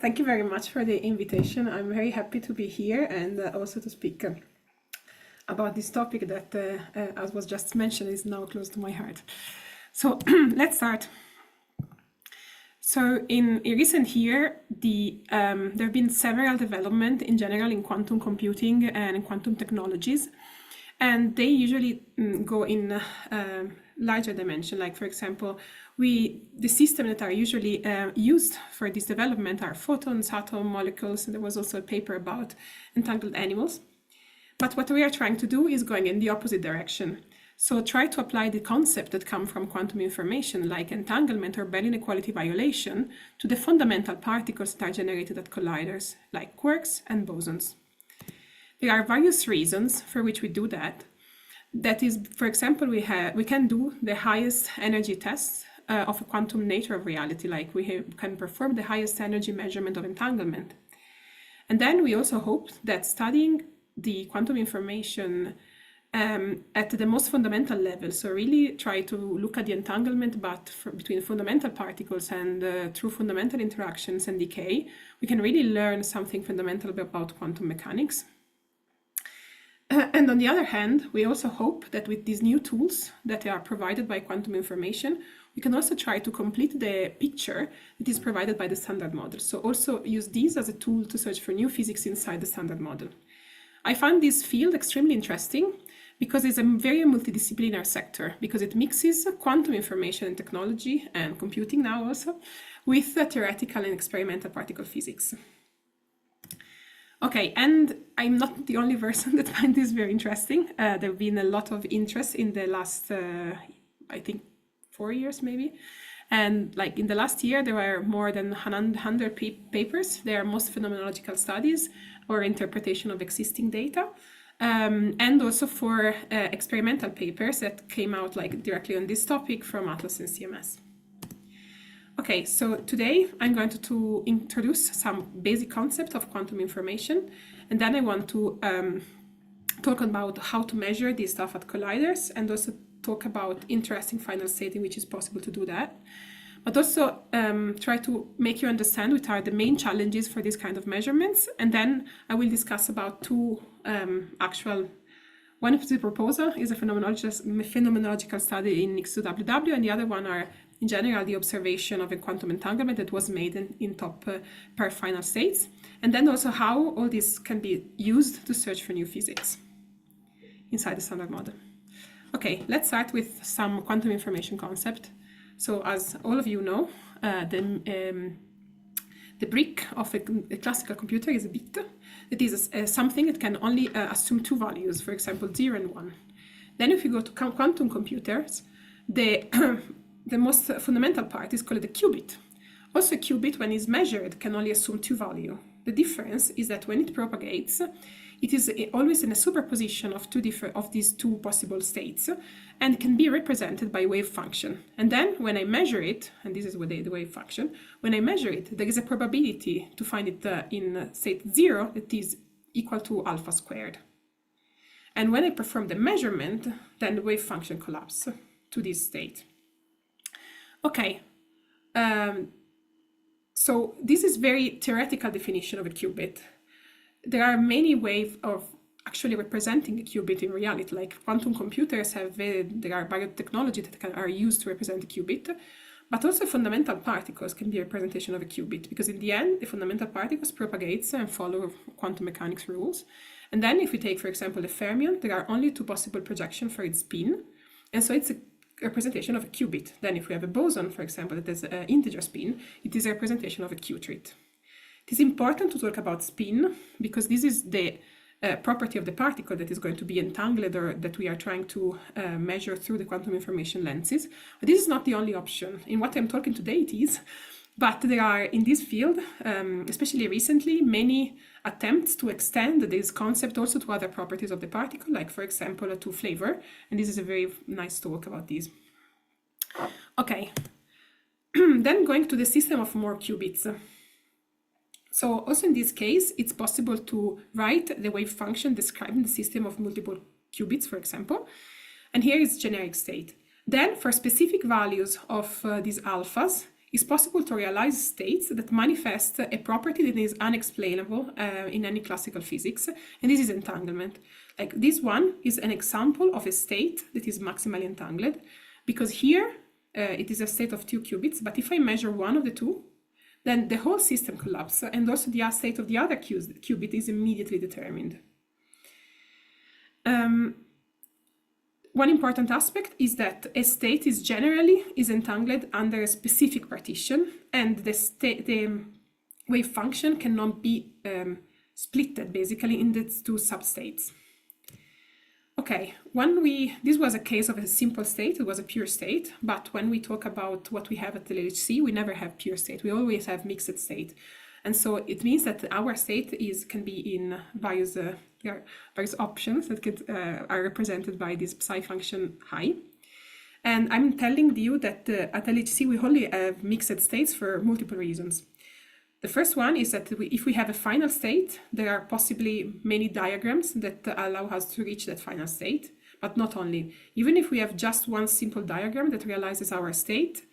Thank you very much for the invitation. I'm very happy to be here and also to speak about this topic that, as was just mentioned, is now close to my heart. So let's start. So in recent year, there have been several developments in general in quantum computing and in quantum technologies, and they usually go in larger dimension. Like, for example, the systems that are usually used for this development are photons, atoms, molecules, and there was also a paper about entangled animals. But what we are trying to do is going in the opposite direction. So try to apply the concept that come from quantum information, like entanglement or Bell inequality violation, to the fundamental particles that are generated at colliders, like quarks and bosons. There are various reasons for which we do that. That is, for example, we can do the highest energy tests of a quantum nature of reality, like we can perform the highest energy measurement of entanglement. And then we also hope that studying the quantum information at the most fundamental level, so really try to look at the entanglement but between fundamental particles and through fundamental interactions and decay, we can really learn something fundamental about quantum mechanics. And on the other hand, we also hope that with these new tools that are provided by quantum information, we can also try to complete the picture that is provided by the standard model. So also use these as a tool to search for new physics inside the standard model. I find this field extremely interesting because it's a very multidisciplinary sector, because it mixes quantum information and technology and computing now also with theoretical and experimental particle physics. Okay, and I'm not the only person that finds this very interesting. There have been a lot of interest in the last, I think, 4 years maybe. And like in the last year, there were more than 100 papers. They are most phenomenological studies or interpretation of existing data. And also for experimental papers that came out like directly on this topic from Atlas and CMS. Okay, so today I'm going to introduce some basic concept of quantum information, and then I want to talk about how to measure this stuff at colliders, and also talk about interesting final state in which it's possible to do that. But also try to make you understand what are the main challenges for this kind of measurements, and then I will discuss about two actual. One of the proposal is a phenomenological study in X2WW, and the other one are in general the observation of a quantum entanglement that was made in top per final states, and then also how all this can be used to search for new physics inside the standard model. Okay, let's start with some quantum information concept. So as all of you know, the brick of a classical computer is a bit. It is something that can only assume two values, for example, 0 and 1. Then if you go to quantum computers, the most fundamental part is called the qubit. Also a qubit, when it's measured, can only assume two values. The difference is that when it propagates, it is always in a superposition of these two possible states, and can be represented by wave function. And then when I measure it, and this is what the wave function, when I measure it, there is a probability to find it in state 0 that is equal to alpha squared. And when I perform the measurement, then the wave function collapses to this state. Okay, so this is very theoretical definition of a qubit. There are many ways of actually representing a qubit in reality, like quantum computers there are biotechnology that are used to represent a qubit, but also fundamental particles can be a representation of a qubit, because in the end, the fundamental particles propagates and follow quantum mechanics rules. And then if we take, for example, the fermion, there are only two possible projections for its spin, and so it's a representation of a qubit. Then if we have a boson, for example, that has an integer spin, it is a representation of a qubit. It is important to talk about spin because this is the property of the particle that is going to be entangled or that we are trying to measure through the quantum information lenses. But this is not the only option. In what I'm talking today it is, but there are in this field, especially recently, many attempts to extend this concept also to other properties of the particle, like for example to flavor, and this is a very nice talk about this. Okay, then going to the system of more qubits. So also in this case, it's possible to write the wave function describing the system of multiple qubits, for example. And here is generic state. Then for specific values of these alphas, it's possible to realize states that manifest a property that is unexplainable in any classical physics, and this is entanglement. Like this one is an example of a state that is maximally entangled, because here it is a state of 2 qubits, but if I measure one of the two, then the whole system collapses, and also the state of the other qubit is immediately determined. One important aspect is that a state is generally entangled under a specific partition, and the wave function cannot be splitted basically in these two substates. Okay, this was a case of a simple state, it was a pure state, but when we talk about what we have at the LHC, we never have pure state, we always have mixed state. And so it means that our state can be in various options that are represented by this psi function high. And I'm telling you that at LHC we only have mixed states for multiple reasons. The first one is that if we have a final state, there are possibly many diagrams that allow us to reach that final state, but not only. Even if we have just one simple diagram that realizes our state,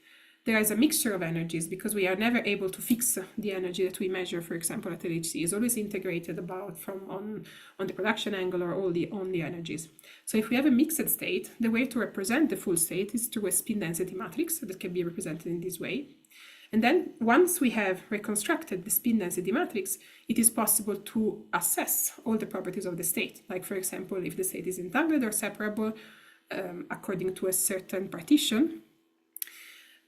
there is a mixture of energies, because we are never able to fix the energy that we measure, for example, at LHC. It's always integrated on the production angle or on the energies. So if we have a mixed state, the way to represent the full state is through a spin density matrix that can be represented in this way. And then once we have reconstructed the spin density matrix, it is possible to assess all the properties of the state. Like, for example, if the state is entangled or separable according to a certain partition.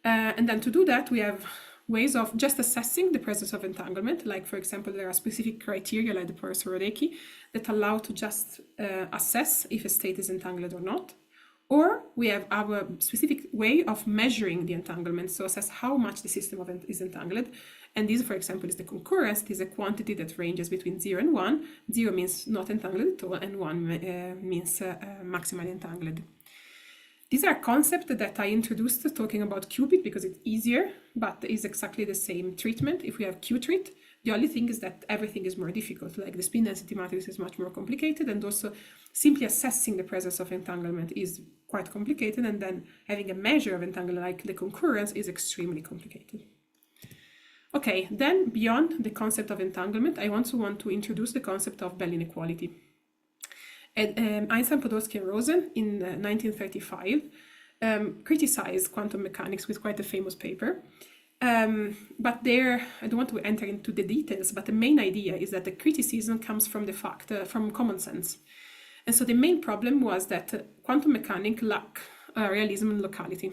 And then to do that, we have ways of just assessing the presence of entanglement. Like, for example, there are specific criteria like the Poisson-Radecki that allow to just assess if a state is entangled or not. Or we have our specific way of measuring the entanglement, so assess how much the system is entangled. And this, for example, is the concurrence. It is a quantity that ranges between 0 and 1. 0 means not entangled at all, and 1 means maximally entangled. These are concepts that I introduced talking about qubit because it's easier, but it's exactly the same treatment if we have Q-treat. The only thing is that everything is more difficult, like the spin density matrix is much more complicated, and also simply assessing the presence of entanglement is quite complicated, and then having a measure of entanglement like the concurrence is extremely complicated. Okay, then beyond the concept of entanglement, I also want to introduce the concept of Bell inequality. Einstein, Podolsky, and Rosen in 1935 criticized quantum mechanics with quite a famous paper. But I don't want to enter into the details, but the main idea is that the criticism comes from from common sense. And so the main problem was that quantum mechanics lack realism and locality.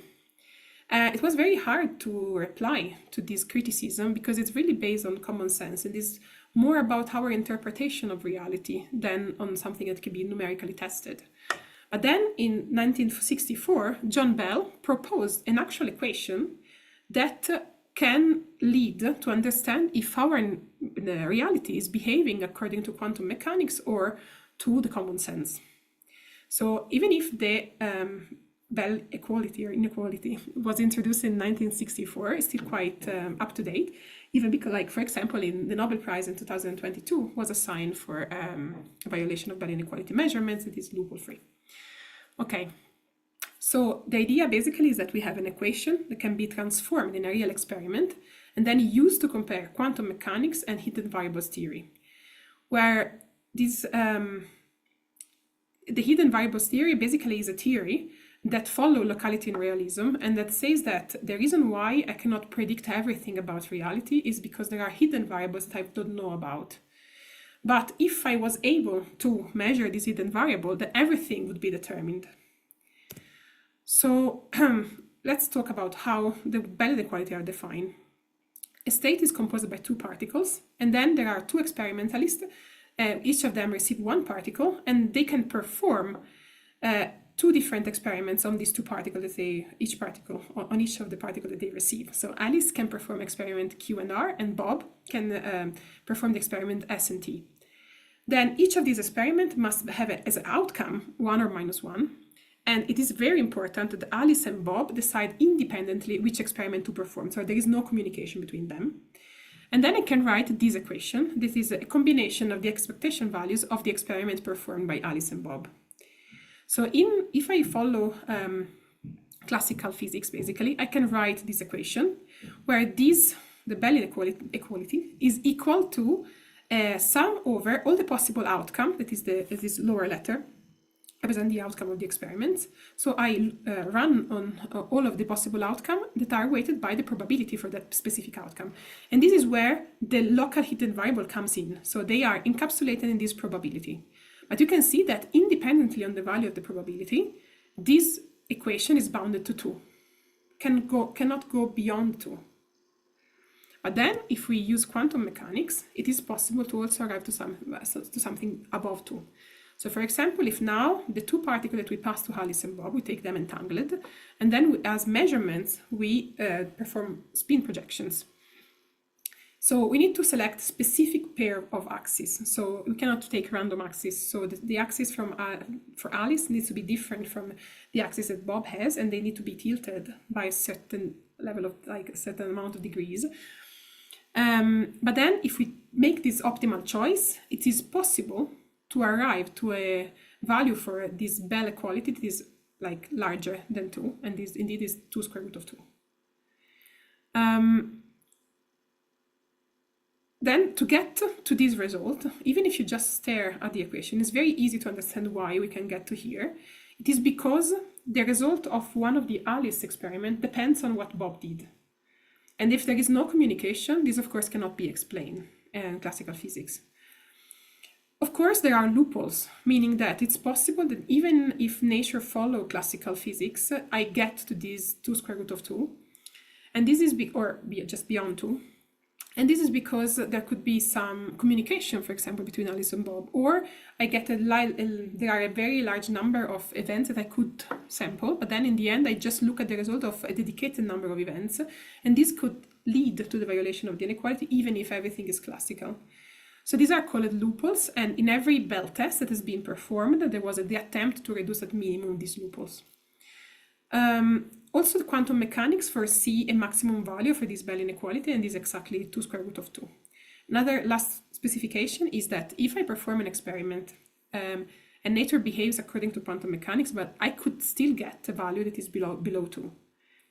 It was very hard to reply to this criticism because it's really based on common sense and is more about our interpretation of reality than on something that can be numerically tested. But then in 1964, John Bell proposed an actual equation that can lead to understand if our reality is behaving according to quantum mechanics or to the common sense. So even if the Bell equality or inequality was introduced in 1964, it's still quite up to date, even because, like, for example, in the Nobel Prize in 2022 was assigned for a violation of Bell inequality measurements that is loophole-free. Okay, so the idea basically is that we have an equation that can be transformed in a real experiment and then used to compare quantum mechanics and hidden variables theory, where this the hidden variables theory basically is a theory that follow locality and realism, and that says that the reason why I cannot predict everything about reality is because there are hidden variables that I don't know about. But if I was able to measure this hidden variable, then everything would be determined. So let's talk about how the Bell inequality are defined. A state is composed by two particles, and then there are two experimentalists. Each of them receive one particle, and they can perform two different experiments on these two particles on each of the particles that they receive. So Alice can perform experiment Q and R, and Bob can perform the experiment S and T. Then each of these experiments must have as an outcome 1 or -1. And it is very important that Alice and Bob decide independently which experiment to perform. So there is no communication between them. And then I can write this equation. This is a combination of the expectation values of the experiment performed by Alice and Bob. So if I follow classical physics, basically, I can write this equation where this, the Bell inequality, is equal to sum over all the possible outcome, that is this lower letter, represent the outcome of the experiments. So I run on all of the possible outcome that are weighted by the probability for that specific outcome. And this is where the local hidden variable comes in. So they are encapsulated in this probability. But you can see that independently on the value of the probability, this equation is bounded to 2, cannot go beyond 2. But then if we use quantum mechanics, it is possible to also arrive to something above 2. So for example, if now the two particles that we pass to Alice and Bob, we take them entangled, and then as measurements, we perform spin projections. So we need to select specific pair of axes. So we cannot take random axes. So the axis for Alice needs to be different from the axis that Bob has, and they need to be tilted by a certain level of, like a certain amount of degrees. But then if we make this optimal choice, it is possible to arrive to a value for this Bell equality that is like larger than 2, and this indeed is 2 square root of 2. Then to get to this result, even if you just stare at the equation, it's very easy to understand why we can get to here. It is because the result of one of the Alice experiment depends on what Bob did. And if there is no communication, this of course cannot be explained in classical physics. Of course, there are loopholes, meaning that it's possible that even if nature follows classical physics, I get to this 2 square root of 2, and this is just beyond 2. And this is because there could be some communication, for example, between Alice and Bob, or I get there are a very large number of events that I could sample, but then in the end, I just look at the result of a dedicated number of events, and this could lead to the violation of the inequality, even if everything is classical. So these are called loopholes, and in every Bell test that has been performed, there was the attempt to reduce at minimum these loopholes. Also, the quantum mechanics foresee a maximum value for this Bell inequality, and this is exactly 2 square root of 2. Another last specification is that if I perform an experiment and nature behaves according to quantum mechanics, but I could still get a value that is below 2.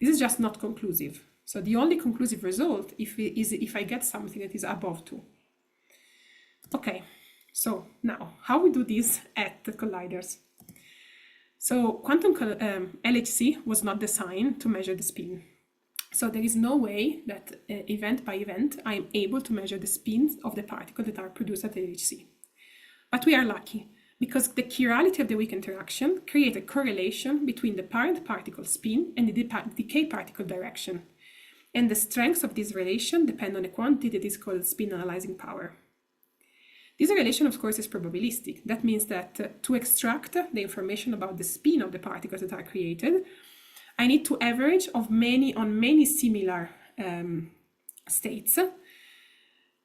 This is just not conclusive. So the only conclusive result is if I get something that is above 2. Okay, so now how we do this at the colliders? So quantum LHC was not designed to measure the spin. So there is no way that event by event I am able to measure the spins of the particles that are produced at LHC. But we are lucky because the chirality of the weak interaction creates a correlation between the parent particle spin and the decay particle direction. And the strengths of this relation depend on a quantity that is called spin analyzing power. This relation, of course, is probabilistic. That means that to extract the information about the spin of the particles that are created, I need to average on many similar states.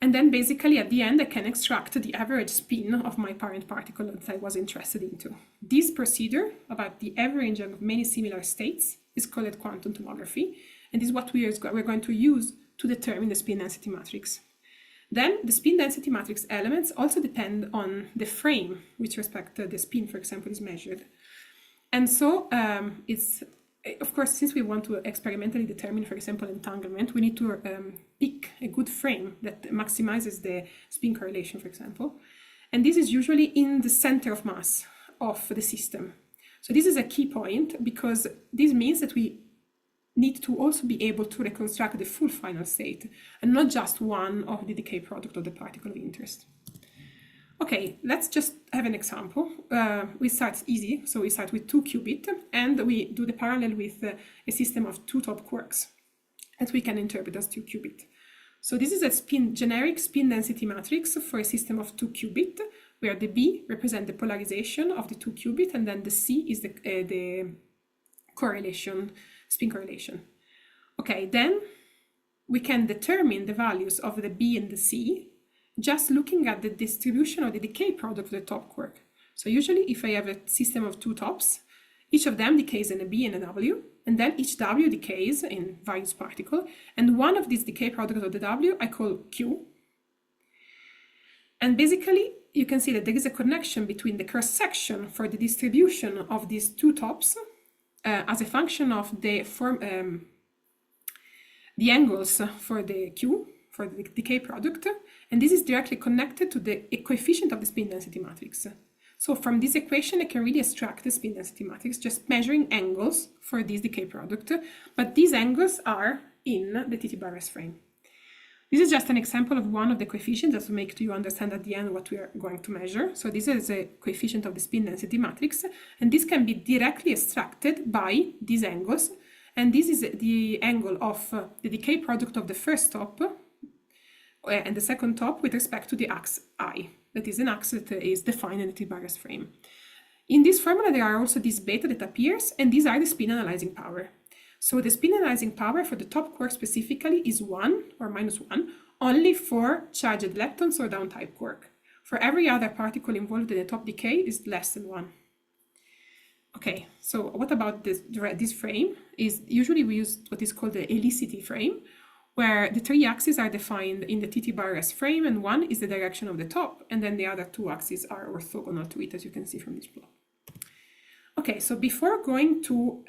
And then basically at the end, I can extract the average spin of my parent particle that I was interested into. This procedure about the averaging of many similar states is called quantum tomography. And this is what we're going to use to determine the spin density matrix. Then the spin density matrix elements also depend on the frame with respect to the spin, for example, is measured. And so it's, of course, since we want to experimentally determine, for example, entanglement, we need to pick a good frame that maximizes the spin correlation, for example. And this is usually in the center of mass of the system. So this is a key point because this means that we need to also be able to reconstruct the full final state and not just one of the decay product of the particle of interest. Okay, let's just have an example. We start easy, so we start with 2 qubit and we do the parallel with a system of 2 top quarks that we can interpret as 2 qubit. So this is a generic spin density matrix for a system of 2 qubit, where the B represents the polarization of the 2 qubit and then the C is the correlation, spin correlation. Okay, then we can determine the values of the B and the C just looking at the distribution of the decay product of the top quark. So usually if I have a system of 2 tops, each of them decays in a B and a W, and then each W decays in various particles, and one of these decay products of the W I call Q. And basically you can see that there is a connection between the cross section for the distribution of these 2 tops as a function of the angles for the Q, for the decay product, and this is directly connected to the coefficient of the spin density matrix. So from this equation, I can really extract the spin density matrix, just measuring angles for this decay product, but these angles are in the TT bar S frame. This is just an example of one of the coefficients that will make you understand at the end what we are going to measure. So this is a coefficient of the spin density matrix, and this can be directly extracted by these angles. And this is the angle of the decay product of the first top and the second top with respect to the ax I. That is an ax that is defined in the T-bar frame. In this formula, there are also this beta that appears, and these are the spin analyzing power. So the spin analyzing power for the top quark specifically is 1 or minus 1, only for charged leptons or down type quark. For every other particle involved in the top decay is less than 1. Okay, so what about this frame? Is usually we use what is called the LHC frame, where the 3 axes are defined in the TT bar S frame, and one is the direction of the top, and then the other 2 axes are orthogonal to it, as you can see from this plot. Okay, so before going to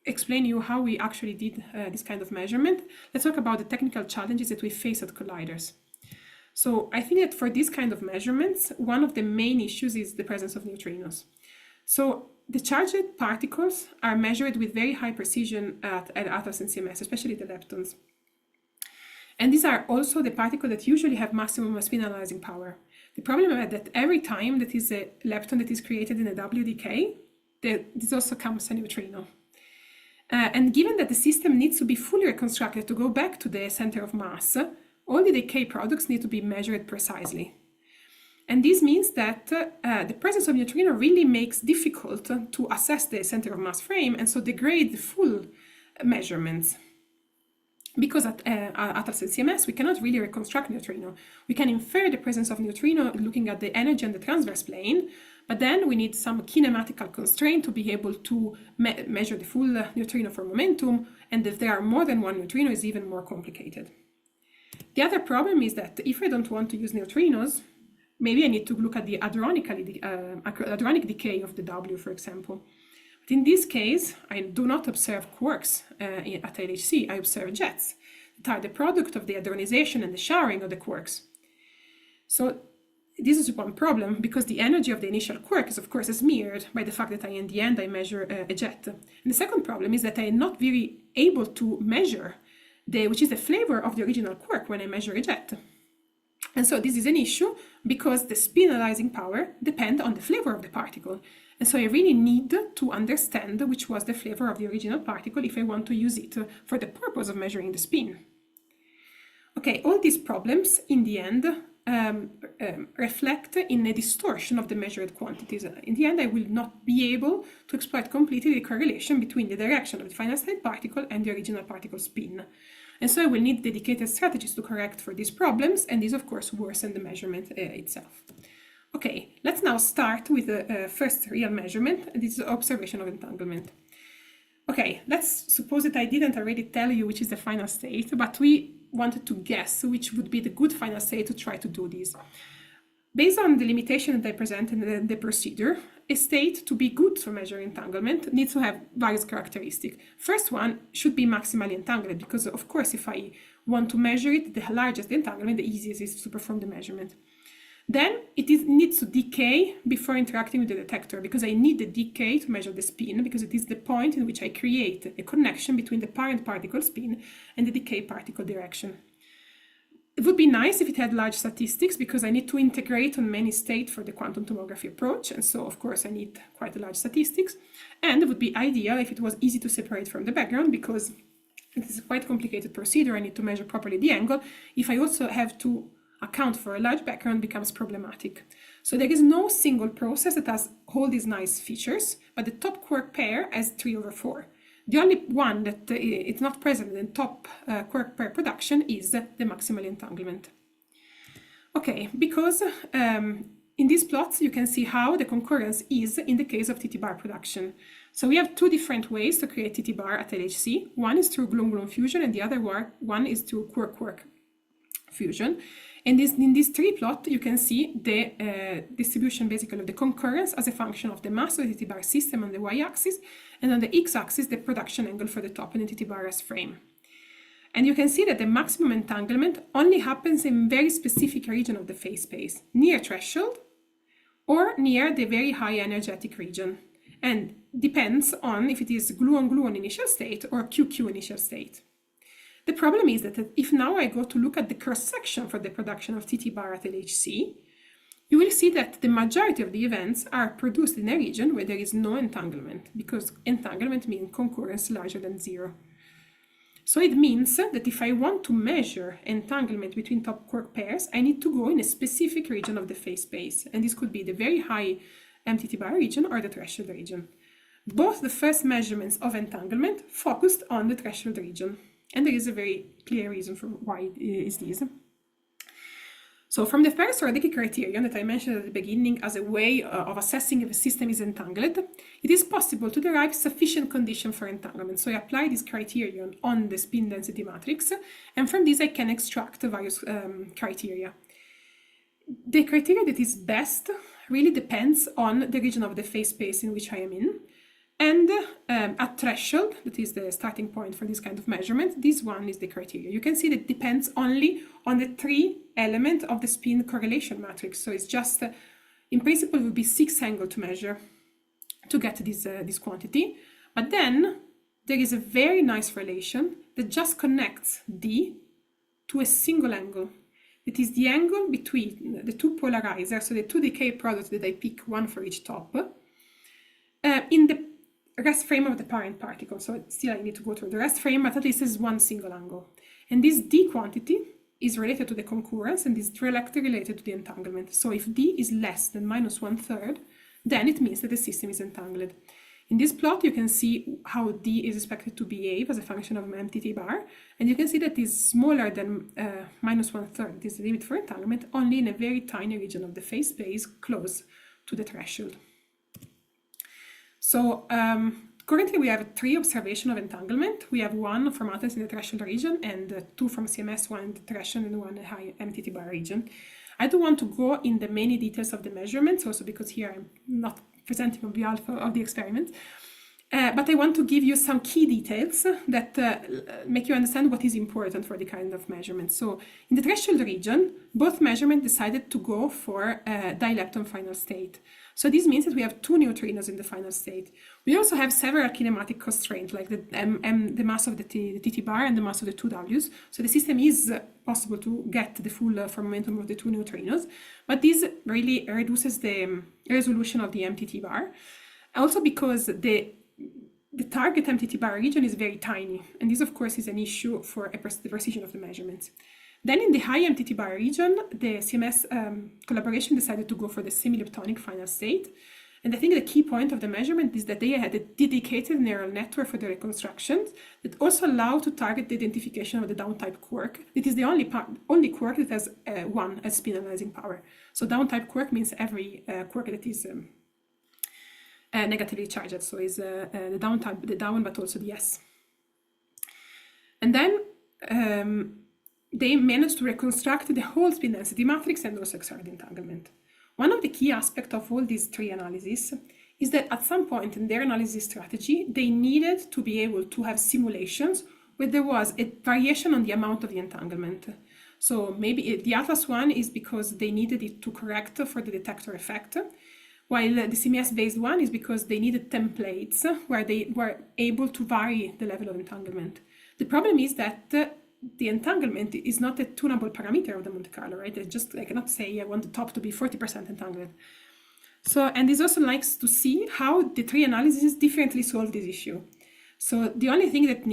explain you how we actually did this kind of measurement, let's talk about the technical challenges that we face at colliders. So I think that for this kind of measurements, one of the main issues is the presence of neutrinos. So the charged particles are measured with very high precision at ATLAS and CMS, especially the leptons. And these are also the particles that usually have maximum spin analyzing power. The problem is that every time that is a lepton that is created in a W decay, this also comes a neutrino. And given that the system needs to be fully reconstructed to go back to the center of mass, all the decay products need to be measured precisely. And this means that the presence of neutrino really makes difficult to assess the center of mass frame and so degrade the full measurements. Because at ATLAS and CMS, we cannot really reconstruct neutrino. We can infer the presence of neutrino looking at the energy on the transverse plane, but then we need some kinematical constraint to be able to measure the full neutrino for momentum, and if there are more than one neutrino, it's even more complicated. The other problem is that if I don't want to use neutrinos, maybe I need to look at the hadronic decay of the W, for example. But in this case, I do not observe quarks at LHC, I observe jets that are the product of the hadronization and the showering of the quarks. So this is one problem, because the energy of the initial quark is of course smeared by the fact that in the end I measure a jet. And the second problem is that I am not very able to measure which is the flavor of the original quark when I measure a jet. And so this is an issue because the spin analyzing power depends on the flavor of the particle. And so I really need to understand which was the flavor of the original particle if I want to use it for the purpose of measuring the spin. Okay, all these problems in the end reflect in a distortion of the measured quantities. In the end, I will not be able to exploit completely the correlation between the direction of the final state particle and the original particle spin. And so I will need dedicated strategies to correct for these problems, and this of course worsen the measurement itself. Okay, let's now start with the first real measurement. This is observation of entanglement. Okay, let's suppose that I didn't already tell you which is the final state, but we wanted to guess which would be the good final state to try to do this. Based on the limitation that I presented in the procedure, a state to be good for measuring entanglement needs to have various characteristics. First one should be maximally entangled, because of course if I want to measure it, the largest the entanglement, the easiest is to perform the measurement. Then needs to decay before interacting with the detector, because I need the decay to measure the spin, because it is the point in which I create a connection between the parent particle spin and the decay particle direction. It would be nice if it had large statistics, because I need to integrate on many states for the quantum tomography approach, and so of course I need quite a large statistics. And it would be ideal if it was easy to separate from the background, because it is a quite complicated procedure. I need to measure properly the angle. If I also have to account for a large background, becomes problematic. So there is no single process that has all these nice features, but the top quark pair has 3/4. The only one that is not present in top quark pair production is the maximal entanglement. Okay, because in these plots you can see how the concurrence is in the case of TT bar production. So we have two different ways to create TT bar at LHC. One is through gluon-gluon fusion, and the other one is through quark-quark fusion. And in this tree plot, you can see the distribution basically of the concurrence as a function of the mass of the TT bar system on the y-axis, and on the x-axis, the production angle for the top entity bar as frame. And you can see that the maximum entanglement only happens in very specific region of the phase space, near threshold or near the very high energetic region, and depends on if it is gluon-gluon initial state or QQ initial state. The problem is that if now I go to look at the cross-section for the production of TT bar at LHC, you will see that the majority of the events are produced in a region where there is no entanglement, because entanglement means concurrence larger than 0. So it means that if I want to measure entanglement between top quark pairs, I need to go in a specific region of the phase space. And this could be the very high MTT bar region or the threshold region. Both the first measurements of entanglement focused on the threshold region. And there is a very clear reason for why it is this. So from the first Radicki criterion that I mentioned at the beginning as a way of assessing if a system is entangled, it is possible to derive sufficient condition for entanglement. So I apply this criterion on the spin density matrix, and from this I can extract various criteria. The criteria that is best really depends on the region of the phase space in which I am in. And at threshold, that is the starting point for this kind of measurement, this one is the criteria. You can see that it depends only on the 3 element of the spin correlation matrix. So it's just, in principle, it would be 6 angle to measure to get this quantity. But then there is a very nice relation that just connects D to a single angle. It is the angle between the 2 polarizers, so the 2 decay products that I pick one for each top, in the rest frame of the parent particle. So still I need to go through the rest frame, but at least it's one single angle. And this D quantity is related to the concurrence and is directly related to the entanglement. So if D is less than -1/3, then it means that the system is entangled. In this plot, you can see how D is expected to behave as a function of MTT bar, and you can see that it's smaller than -1/3. This is the limit for entanglement, only in a very tiny region of the phase space close to the threshold. So currently we have 3 observations of entanglement. We have 1 from atoms in the threshold region and 2 from CMS, 1 in the threshold and 1 in the high MTT bar region. I don't want to go in the many details of the measurements, also because here I'm not presenting on behalf of the experiment. But I want to give you some key details that make you understand what is important for the kind of measurement. So in the threshold region, both measurements decided to go for dilepton final state. So this means that we have 2 neutrinos in the final state. We also have several kinematic constraints, like the mass of the TT bar and the mass of the 2 Ws. So the system is possible to get the full momentum of the 2 neutrinos, but this really reduces the resolution of the MTT bar. Also because the target MTT bar region is very tiny, and this of course is an issue for the precision of the measurements. Then in the high MTT bar region, the CMS collaboration decided to go for the semi-leptonic final state. And I think the key point of the measurement is that they had a dedicated neural network for the reconstructions that also allow to target the identification of the down-type quark. It is the only quark that has 1 as spin analyzing power. So down-type quark means every quark that is negatively charged, so is the down, but also the S. And then they managed to reconstruct the whole spin density matrix and also extract the entanglement. One of the key aspects of all these 3 analyses is that at some point in their analysis strategy, they needed to be able to have simulations where there was a variation on the amount of the entanglement. So maybe the Atlas one is because they needed it to correct for the detector effect, while the CMS-based one is because they needed templates where they were able to vary the level of entanglement. The problem is that the entanglement is not a tunable parameter of the Monte Carlo, right? I cannot say I want the top to be 40% entangled. So, and this also likes to see how the 3 analyses differently solve this issue. So the only thing that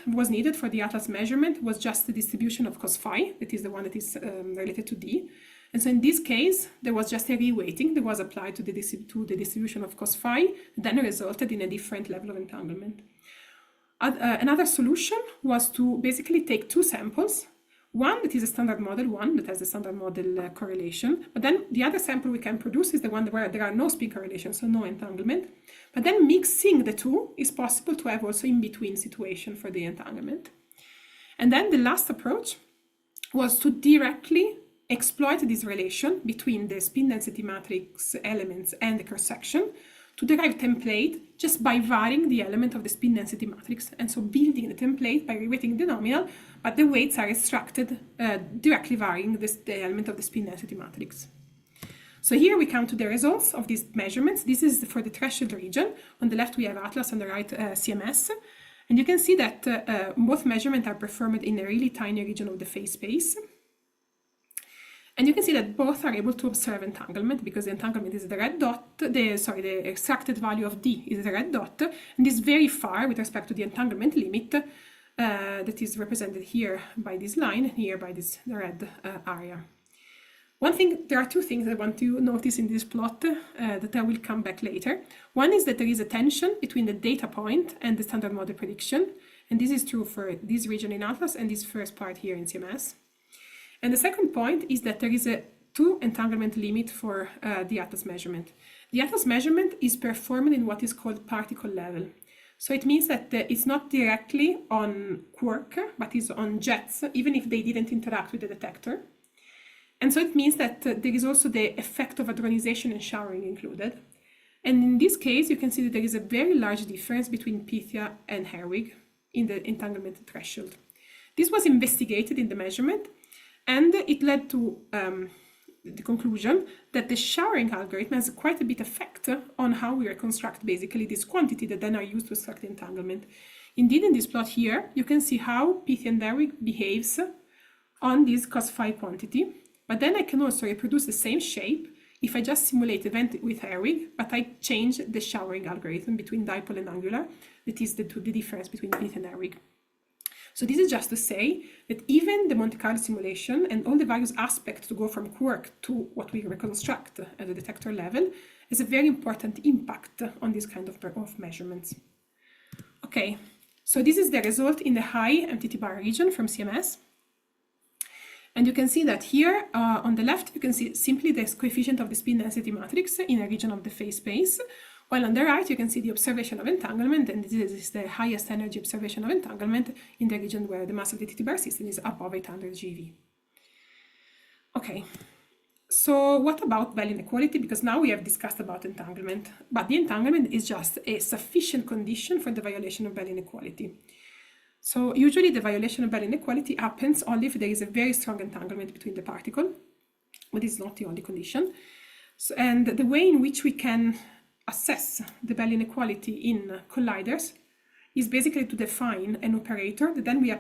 was needed for the Atlas measurement was just the distribution of cos phi, that is the one that is related to D. And so in this case, there was just a reweighting that was applied to the distribution of cos phi, and then resulted in a different level of entanglement. Another solution was to basically take 2 samples, one that is a standard model, one that has a standard model correlation, but then the other sample we can produce is the one where there are no spin correlations, so no entanglement. But then mixing the 2 is possible to have also in-between situation for the entanglement. And then the last approach was to directly exploit this relation between the spin density matrix elements and the cross-section to derive template just by varying the element of the spin density matrix. And so building the template by reweighting the nominal, but the weights are extracted directly varying the element of the spin density matrix. So here we come to the results of these measurements. This is for the threshold region. On the left we have Atlas, on the right CMS. And you can see that both measurements are performed in a really tiny region of the phase space. And you can see that both are able to observe entanglement, because the entanglement is the red dot, the extracted value of D is the red dot, and is very far with respect to the entanglement limit that is represented here by this line, here by this red area. There are two things I want to notice in this plot that I will come back later. One is that there is a tension between the data point and the standard model prediction, and this is true for this region in Atlas and this first part here in CMS. And the second point is that there is a two entanglement limit for the Atlas measurement. The Atlas measurement is performed in what is called particle level. So it means that it's not directly on quark, but is on jets, even if they didn't interact with the detector. And so it means that there is also the effect of hadronization and showering included. And in this case, you can see that there is a very large difference between Pythia and Herwig in the entanglement threshold. This was investigated in the measurement, and it led to the conclusion that the showering algorithm has quite a bit effect on how we reconstruct basically this quantity that then are used to extract the entanglement. Indeed, in this plot here, you can see how Pythia and Herwig behaves on this cos phi quantity. But then I can also reproduce the same shape if I just simulate the event with Herwig, but I change the showering algorithm between dipole and angular. That is the difference between Pythia and Herwig. So this is just to say that even the Monte Carlo simulation and all the various aspects to go from quark to what we reconstruct at the detector level has a very important impact on this kind of measurements. Okay, so this is the result in the high MTT bar region from CMS. And you can see that here on the left, you can see simply the coefficient of the spin density matrix in a region of the phase space, while on the right, you can see the observation of entanglement, and this is the highest energy observation of entanglement in the region where the mass of the TT bar system is above 800 GeV. Okay, so what about Bell inequality? Because now we have discussed about entanglement, but the entanglement is just a sufficient condition for the violation of Bell inequality. So usually the violation of Bell inequality happens only if there is a very strong entanglement between the particle, but it's not the only condition. So, and the way in which we can assess the Bell inequality in colliders is basically to define an operator that then we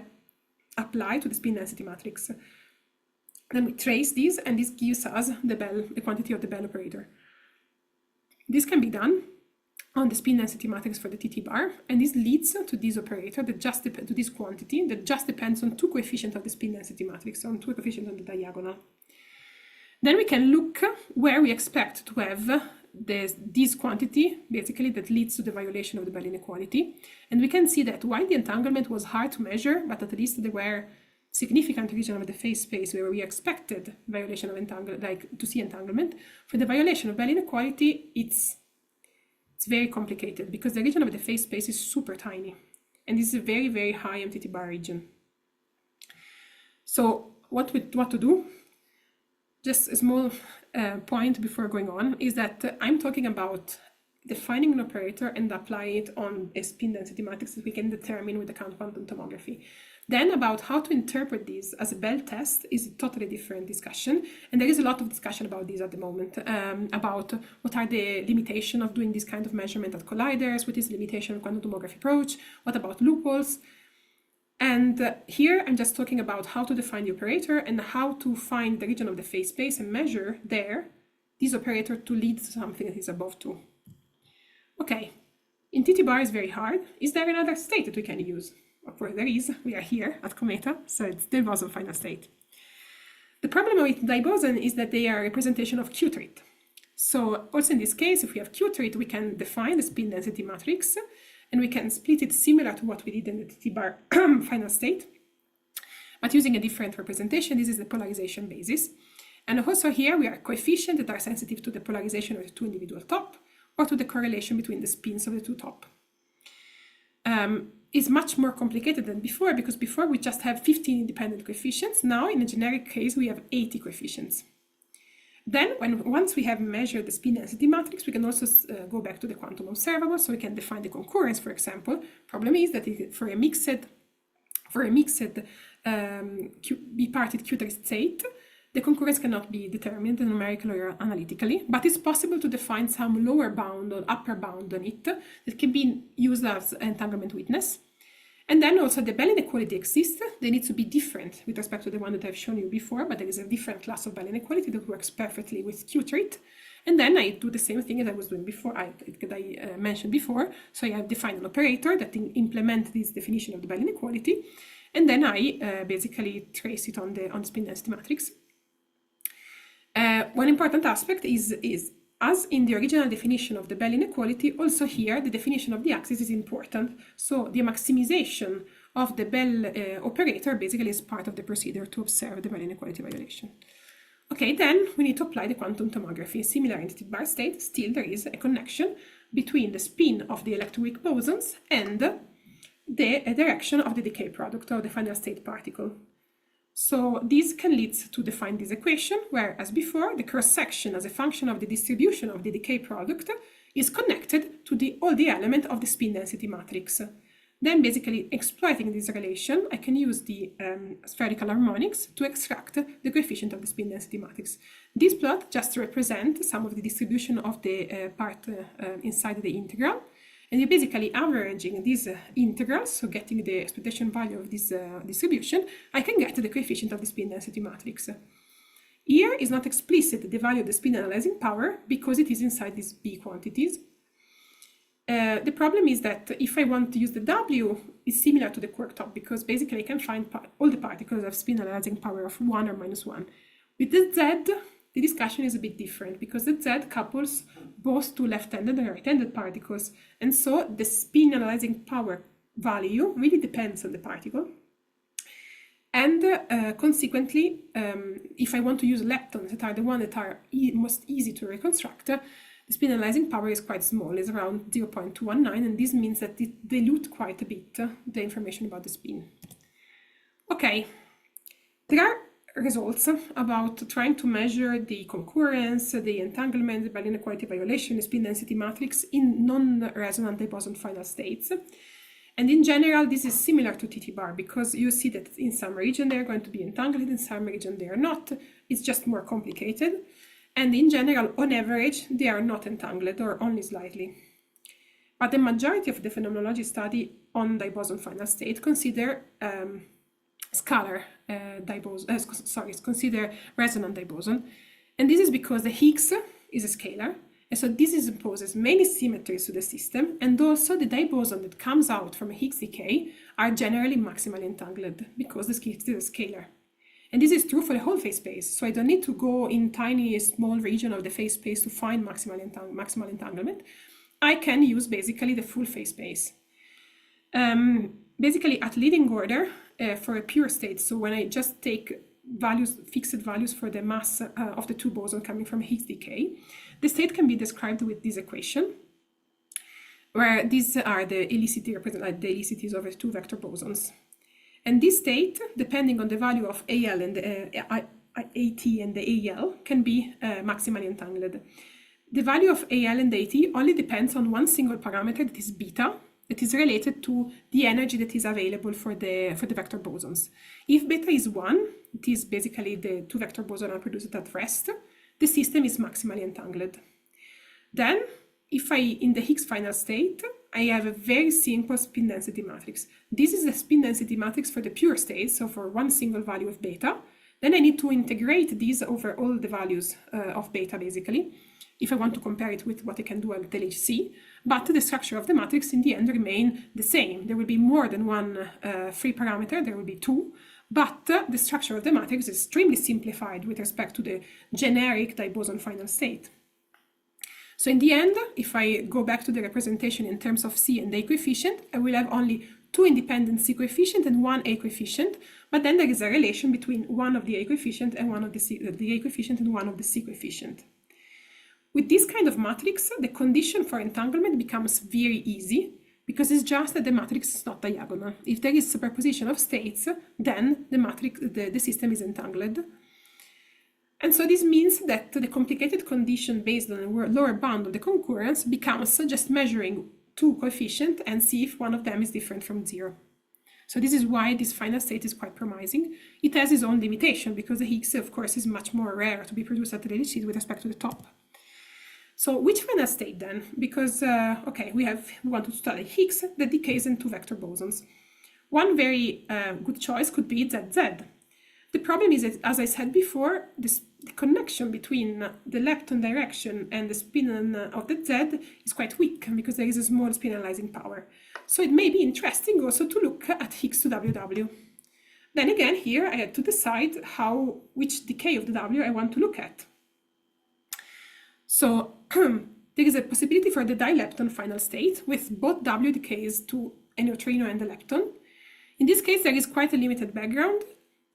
apply to the spin density matrix. Then we trace these, and this gives us the quantity of the Bell operator. This can be done on the spin density matrix for the TT bar, and this leads to this operator that just depends to this quantity that just depends on two coefficients of the spin density matrix, on two coefficients on the diagonal. Then we can look where we expect to have this quantity, basically, that leads to the violation of the Bell inequality. And we can see that while the entanglement was hard to measure, but at least there were significant regions of the phase space where we expected violation of entanglement, like to see entanglement. For the violation of Bell inequality, it's very complicated because the region of the phase space is super tiny, and this is a very, very high MTT bar region. So what to do? Just a small point before going on is that I'm talking about defining an operator and applying it on a spin density matrix that we can determine with the count quantum tomography. Then about how to interpret this as a Bell test is a totally different discussion. And there is a lot of discussion about this at the moment, about what are the limitations of doing this kind of measurement at colliders, what is the limitation of quantum tomography approach, what about loopholes. And here I'm just talking about how to define the operator and how to find the region of the phase space and measure there this operator to lead to something that is above 2. Okay, in TT bar is very hard. Is there another state that we can use? Of course there is. We are here at COMETA, so it's the diboson final state. The problem with diboson is that they are a representation of Q-trit. So also in this case, if we have Q-trit, we can define the spin density matrix, and we can split it similar to what we did in the TT bar final state, but using a different representation. This is the polarization basis. And also here we are coefficients that are sensitive to the polarization of the two individual top, or to the correlation between the spins of the two top. is much more complicated than before, because before we just have 15 independent coefficients. Now in a generic case we have 80 coefficients. Then once we have measured the spin density matrix, we can also go back to the quantum observable, so we can define the concurrence, for example. Problem is that for a mixed bipartite Q-drift state, the concurrence cannot be determined numerically or analytically, but it's possible to define some lower bound or upper bound on it that can be used as entanglement witness. And then also the Bell inequality exists. They need to be different with respect to the one that I've shown you before, but there is a different class of Bell inequality that works perfectly with Q-trait. And then I do the same thing as I was doing before, that I mentioned before. So I have defined an operator that implements this definition of the Bell inequality, and then I basically trace it on the spin density matrix. One important aspect is as in the original definition of the Bell inequality, also here the definition of the axis is important. So the maximization of the Bell operator basically is part of the procedure to observe the Bell inequality violation. Okay, then we need to apply the quantum tomography. Similar entity bar state, still there is a connection between the spin of the electroweak bosons and the direction of the decay product or the final state particle. So this can lead to define this equation, where, as before, the cross-section as a function of the distribution of the decay product is connected to all the elements of the spin density matrix. Then, basically, exploiting this relation, I can use the spherical harmonics to extract the coefficient of the spin density matrix. This plot just represents some of the distribution of the part inside the integral. And you're basically averaging these integrals, so getting the expectation value of this distribution, I can get the coefficient of the spin density matrix. Here is not explicit the value of the spin analyzing power because it is inside these B quantities. The problem is that if I want to use the W, it's similar to the quark top, because basically I can find all the particles have spin analyzing power of 1 or -1. With the Z, the discussion is a bit different, because the Z couples both to left-handed and right-handed particles, and so the spin analyzing power value really depends on the particle. And consequently, if I want to use leptons that are the ones that are most easy to reconstruct, the spin analyzing power is quite small, it's around 0.219, and this means that it dilutes quite a bit the information about the spin. Okay, there are results about trying to measure the concurrence, the entanglement, the Bell inequality violation, the spin density matrix in non-resonant diboson final states. And in general, this is similar to TT bar, because you see that in some region they're going to be entangled, in some region they are not. It's just more complicated. And in general, on average, they are not entangled or only slightly. But the majority of the phenomenology study on diboson final state consider scalar consider resonant diboson, and this is because the Higgs is a scalar, and so this imposes many symmetries to the system, and also the diboson that comes out from a Higgs decay are generally maximally entangled because the Higgs is a scalar. And this is true for the whole phase space, so I don't need to go in tiny small region of the phase space to find maximal entanglement. I can use basically the full phase space. Basically at leading order, for a pure state, so when I just take fixed values for the mass of the two bosons coming from Higgs decay, the state can be described with this equation, where these are the helicity represented the helicities of the two vector bosons. And this state, depending on the value of AL and the AT and the AL, can be maximally entangled. The value of AL and AT only depends on one single parameter, that is beta, that is related to the energy that is available for the vector bosons. If beta is 1, it is basically the two vector bosons are produced at rest, the system is maximally entangled. Then, if in the Higgs final state, I have a very simple spin density matrix. This is the spin density matrix for the pure state, so for one single value of beta. Then I need to integrate these over all the values of beta, basically, if I want to compare it with what I can do at LHC, but the structure of the matrix in the end remain the same. There will be more than one free parameter, there will be two, but the structure of the matrix is extremely simplified with respect to the generic diboson final state. So in the end, if I go back to the representation in terms of C and A coefficient, I will have only two independent C coefficient and one A coefficient, but then there is a relation between one of the A coefficient and one of the A coefficient and one of the C coefficient. With this kind of matrix, the condition for entanglement becomes very easy, because it's just that the matrix is not diagonal. If there is superposition of states, then the matrix, the system is entangled. And so this means that the complicated condition based on the lower bound of the concurrence becomes just measuring two coefficients and see if one of them is different from 0. So this is why this final state is quite promising. It has its own limitation because the Higgs, of course, is much more rare to be produced at the LHC with respect to the top. So which final state then? Because, okay, we want to study Higgs that decays in two vector bosons. One very good choice could be ZZ. The problem is that, as I said before, the connection between the lepton direction and the spin of the Z is quite weak because there is a small spinalizing power. So it may be interesting also to look at Higgs to WW. Then again, here I had to decide which decay of the W I want to look at. So there is a possibility for the dilepton final state with both W decays to a neutrino and a lepton. In this case, there is quite a limited background,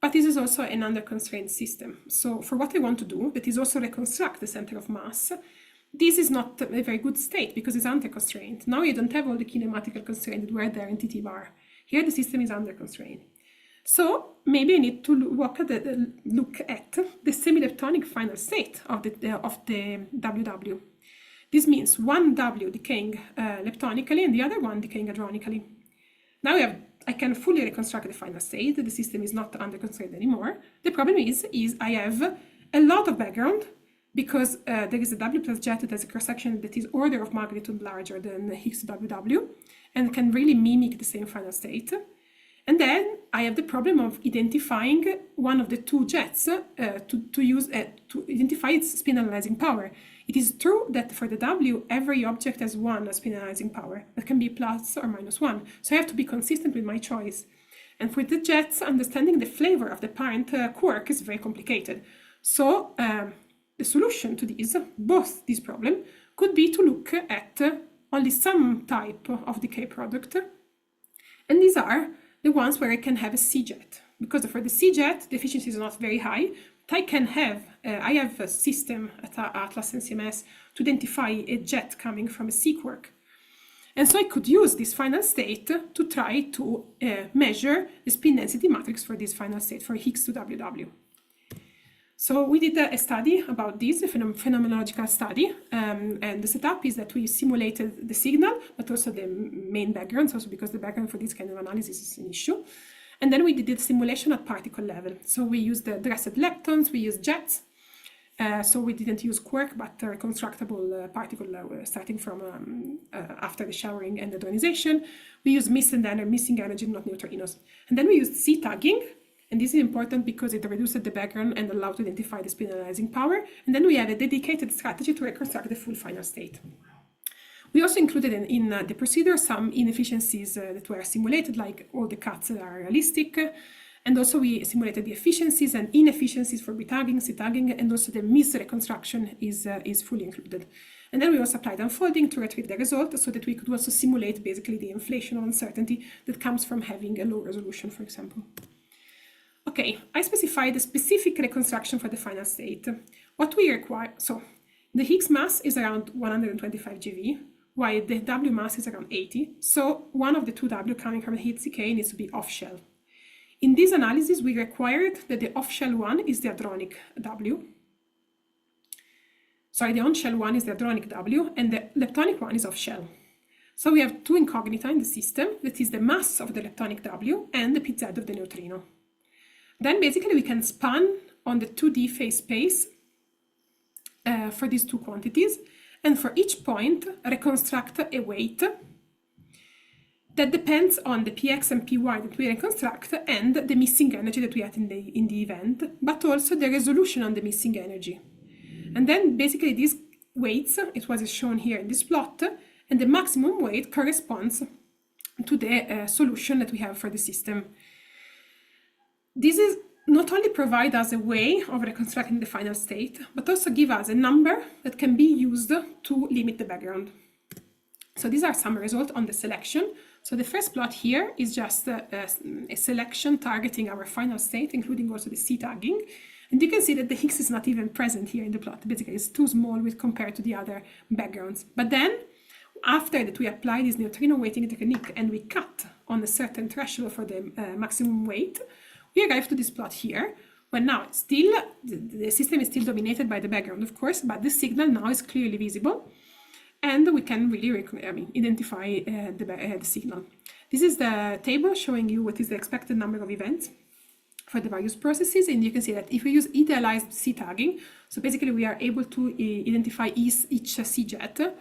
but this is also an under-constrained system. So for what I want to do, that is also reconstruct the center of mass, this is not a very good state because it's under-constrained. Now you don't have all the kinematical constraints that were there in TT bar. Here the system is under-constrained. So maybe I need to look at the semi-leptonic final state of the WW. This means one W decaying leptonically and the other one decaying hadronically. Now I can fully reconstruct the final state. The system is not under-constrained anymore. The problem is I have a lot of background because there is a W plus jet that has a cross-section that is order of magnitude larger than the Higgs WW and can really mimic the same final state. And then I have the problem of identifying one of the two jets to identify its spinalizing power. It is true that for the W, every object has one spinalizing power that can be plus or minus 1. So I have to be consistent with my choice. And for the jets, understanding the flavor of the parent quark is very complicated. So the solution to both this problem, could be to look at only some type of decay product. And these are the ones where I can have a C-jet. Because for the C-jet, the efficiency is not very high, but I have a system at Atlas and CMS to identify a jet coming from a C-quark. And so I could use this final state to try to measure the spin density matrix for this final state, for Higgs to WW. So we did a study about this, a phenomenological study, and the setup is that we simulated the signal, but also the main backgrounds, also because the background for this kind of analysis is an issue. And then we did the simulation at particle level. So we used the dressed leptons, we used jets. So we didn't use quark, but a reconstructible particle starting from after the showering and the ionization. We used missing energy, not neutrinos. And then we used C-tagging. And this is important because it reduces the background and allows to identify the spinalizing power. And then we have a dedicated strategy to reconstruct the full final state. We also included in the procedure some inefficiencies that were simulated, like all the cuts that are realistic. And also we simulated the efficiencies and inefficiencies for B-tagging, C-tagging, and also the mis-reconstruction is fully included. And then we also applied unfolding to retrieve the result so that we could also simulate basically the inflation of uncertainty that comes from having a low resolution, for example. Okay, I specified a specific reconstruction for the final state. What we require, so the Higgs mass is around 125 GeV, while the W mass is around 80. So one of the two W coming from the Higgs decay needs to be off-shell. In this analysis, we required that the off-shell one is the hadronic W. Sorry, the on-shell one is the hadronic W, and the leptonic one is off-shell. So we have two incognita in the system, that is the mass of the leptonic W and the pz of the neutrino. Then basically we can span on the 2D phase space for these two quantities, and for each point reconstruct a weight that depends on the px and py that we reconstruct and the missing energy that we had in the event, but also the resolution on the missing energy. And then basically these weights, it was shown here in this plot, and the maximum weight corresponds to the solution that we have for the system. This is not only provide us a way of reconstructing the final state, but also give us a number that can be used to limit the background. So these are some results on the selection. So the first plot here is just a selection targeting our final state, including also the C-tagging. And you can see that the Higgs is not even present here in the plot. Basically, it's too small compared to the other backgrounds. But then after that we apply this neutrino weighting technique and we cut on a certain threshold for the maximum weight, we arrive to this plot here, where now still the system is still dominated by the background, of course, but the signal now is clearly visible, and we can really identify the signal. This is the table showing you what is the expected number of events for the various processes, and you can see that if we use idealized C tagging, so basically we are able to identify each CJet,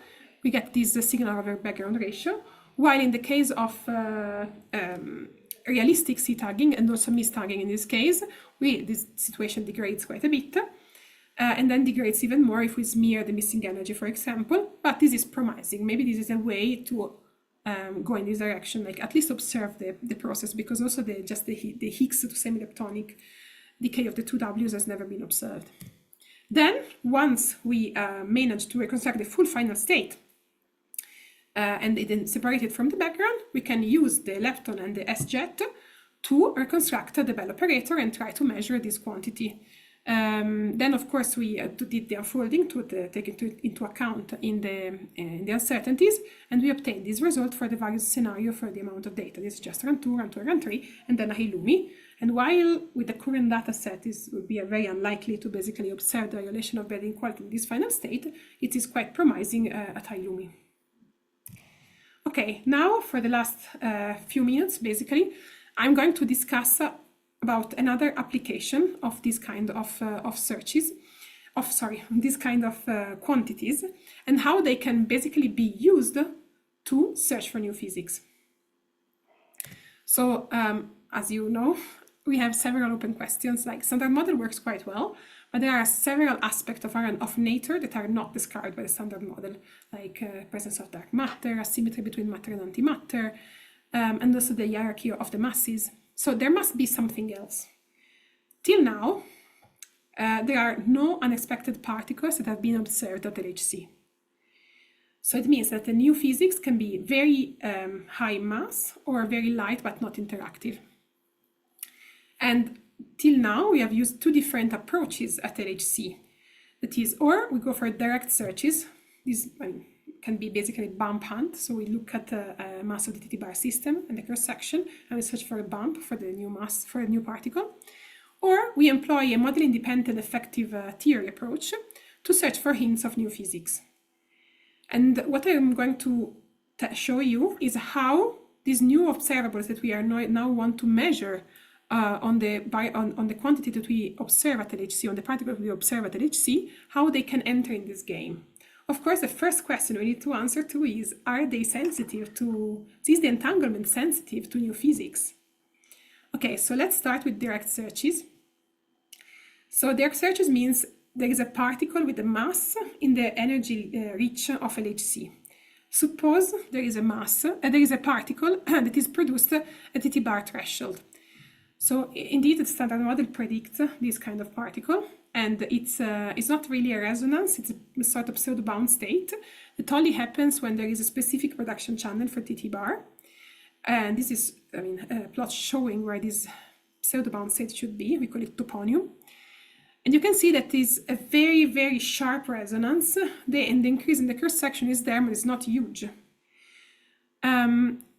we get this signal over background ratio, while in the case of realistic C tagging and also mistagging in this case, this situation degrades quite a bit, and then degrades even more if we smear the missing energy, for example. But this is promising. Maybe this is a way to go in this direction, like at least observe the process, because also the Higgs to semi-leptonic decay of the two Ws has never been observed. Then, once we manage to reconstruct the full final state, and then separate it from the background, we can use the lepton and the S-jet to reconstruct the Bell operator and try to measure this quantity. Then, of course, we did the unfolding to take into account in the uncertainties, and we obtained this result for the various scenarios for the amount of data. This is just run 2, run 2, run 3, and then a Hilumi. And while with the current data set it would be very unlikely to basically observe the violation of bed inequality in this final state, it is quite promising at Hilumi. Okay, now for the last few minutes, basically, I'm going to discuss about another application of this kind of searches, this kind of quantities, and how they can basically be used to search for new physics. So, as you know, we have several open questions. Like standard model works quite well, but there are several aspects of nature that are not described by the standard model, like presence of dark matter, asymmetry between matter and antimatter, and also the hierarchy of the masses. So there must be something else. Till now, there are no unexpected particles that have been observed at LHC. So it means that the new physics can be very high mass or very light but not interactive. And till now, we have used two different approaches at LHC. That is, or we go for direct searches. This can be basically bump hunt. So we look at the mass of the TT-bar system and the cross-section, and we search for a bump for the new mass, for a new particle. Or we employ a model-independent effective theory approach to search for hints of new physics. And what I'm going to show you is how these new observables that we are now want to measure on the quantity that we observe at LHC, on the particles we observe at LHC, how they can enter in this game. Of course, the first question we need to answer to is, are they sensitive to, is the entanglement sensitive to new physics? Okay, so let's start with direct searches. So direct searches means there is a particle with a mass in the energy reach of LHC. Suppose there is a mass, there is a particle that is produced at the TT-bar threshold. So indeed, the standard model predicts this kind of particle, and it's not really a resonance, it's a sort of pseudo-bound state that only happens when there is a specific production channel for TT-bar. And this is, a plot showing where this pseudo-bound state should be. We call it toponium. And you can see that is a very, very sharp resonance. And the increase in the cross-section is there, but it's not huge.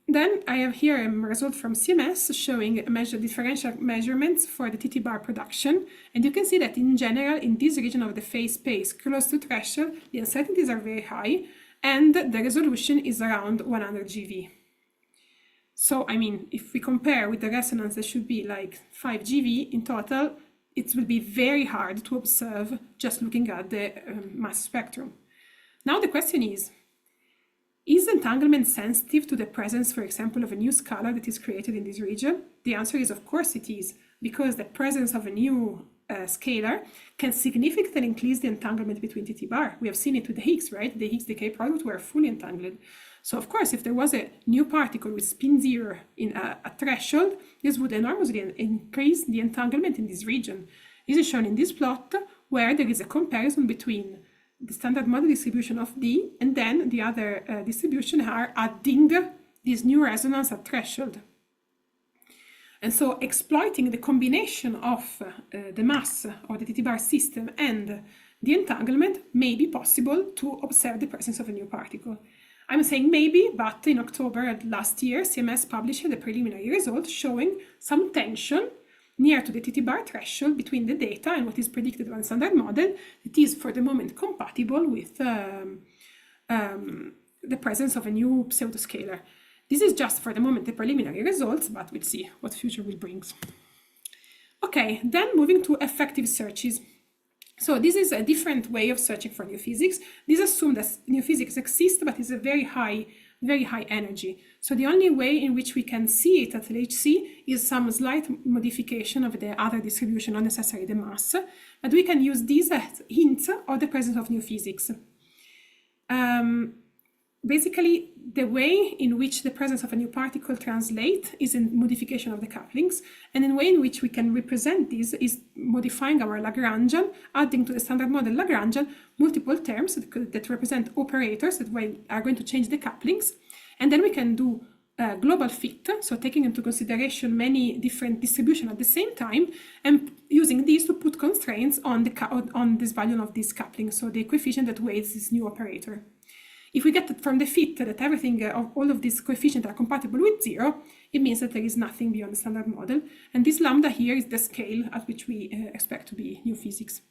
Then I have here a result from CMS showing differential measurements for the TT-bar production. And you can see that in general, in this region of the phase space close to threshold, the uncertainties are very high, and the resolution is around 100 GeV. So, if we compare with the resonance that should be like 5 GeV in total, it will be very hard to observe just looking at the mass spectrum. Now the question is entanglement sensitive to the presence, for example, of a new scalar that is created in this region? The answer is, of course it is, because the presence of a new scalar can significantly increase the entanglement between TT-bar. We have seen it with the Higgs, right? The Higgs decay product were fully entangled. So, of course, if there was a new particle with spin 0 in a threshold, this would enormously increase the entanglement in this region. This is shown in this plot, where there is a comparison between the standard model distribution of D, and then the other distribution are adding this new resonance at threshold. And so exploiting the combination of the mass of the TT-bar system and the entanglement may be possible to observe the presence of a new particle. I'm saying maybe, but in October last year, CMS published the preliminary results showing some tension near to the TT-bar threshold between the data and what is predicted by the standard model that is for the moment compatible with the presence of a new pseudoscalar. This is just for the moment the preliminary results, but we'll see what future will bring. Okay, then moving to effective searches. So this is a different way of searching for new physics. This assumes that new physics exists, but is a very high energy. So the only way in which we can see it at LHC is some slight modification of the other distribution, not necessarily the mass, but we can use these as hints of the presence of new physics. Basically, the way in which the presence of a new particle translates is in modification of the couplings, and the way in which we can represent this is modifying our Lagrangian, adding to the standard model Lagrangian multiple terms that represent operators that are going to change the couplings, and then we can do global fit, so taking into consideration many different distributions at the same time, and using these to put constraints on this value of this coupling, so the coefficient that weights this new operator. If we get from the fit that everything, all of these coefficients are compatible with 0, it means that there is nothing beyond the standard model. And this lambda here is the scale at which we expect to be new physics.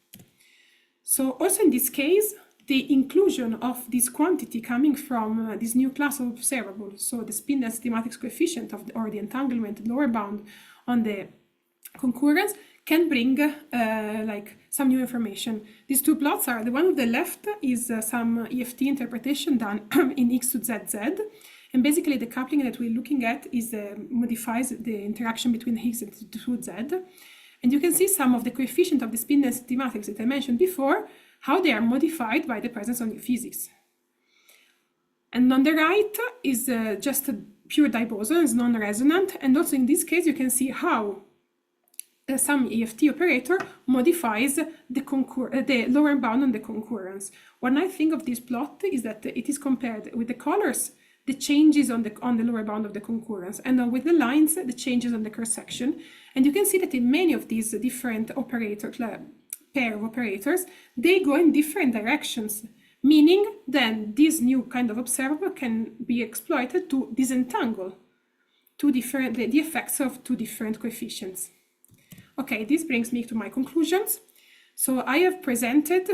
So also in this case, the inclusion of this quantity coming from this new class of observables, so the spin density matrix coefficient or the entanglement lower bound on the concurrence, can bring like some new information. These two plots are, the one on the left is some EFT interpretation done in X to ZZ. And basically the coupling that we're looking at is modifies the interaction between X and 2Z. And you can see some of the coefficient of the spin density matrix that I mentioned before, how they are modified by the presence of new physics. And on the right is just a pure diboson, it's non-resonant. And also in this case, you can see how some EFT operator modifies the lower bound on the concurrence. One nice thing of this plot is that it is compared with the colors, the changes on the lower bound of the concurrence, and with the lines, the changes on the cross section. And you can see that in many of these different pair of operators, they go in different directions, meaning then this new kind of observable can be exploited to disentangle the effects of two different coefficients. Okay, this brings me to my conclusions. So I have presented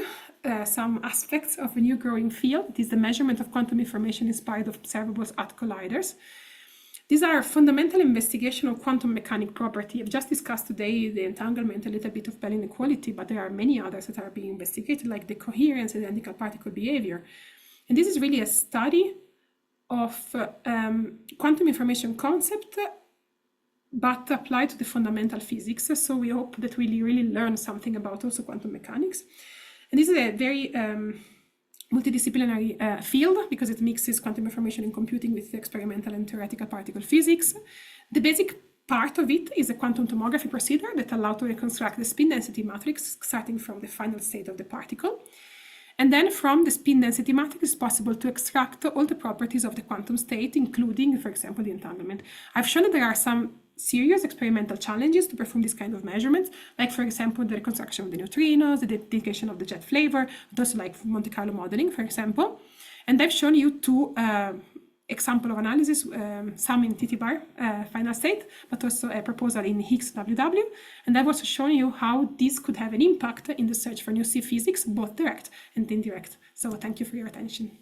some aspects of a new growing field. It is the measurement of quantum information inspired of observables at colliders. These are fundamental investigation of quantum mechanic property. I've just discussed today the entanglement, a little bit of Bell inequality, but there are many others that are being investigated, like the coherence and identical particle behavior. And this is really a study of quantum information concept, but applied to the fundamental physics. So we hope that we really learn something about also quantum mechanics. And this is a very multidisciplinary field because it mixes quantum information in computing with experimental and theoretical particle physics. The basic part of it is a quantum tomography procedure that allows to reconstruct the spin density matrix starting from the final state of the particle. And then from the spin density matrix, it's possible to extract all the properties of the quantum state, including, for example, the entanglement. I've shown that there are some serious experimental challenges to perform this kind of measurements, like, for example, the reconstruction of the neutrinos, the identification of the jet flavor, but also like Monte Carlo modeling, for example. And I've shown you two example of analysis, some in TT-bar final state, but also a proposal in Higgs WW. And I've also shown you how this could have an impact in the search for new physics, both direct and indirect. So thank you for your attention.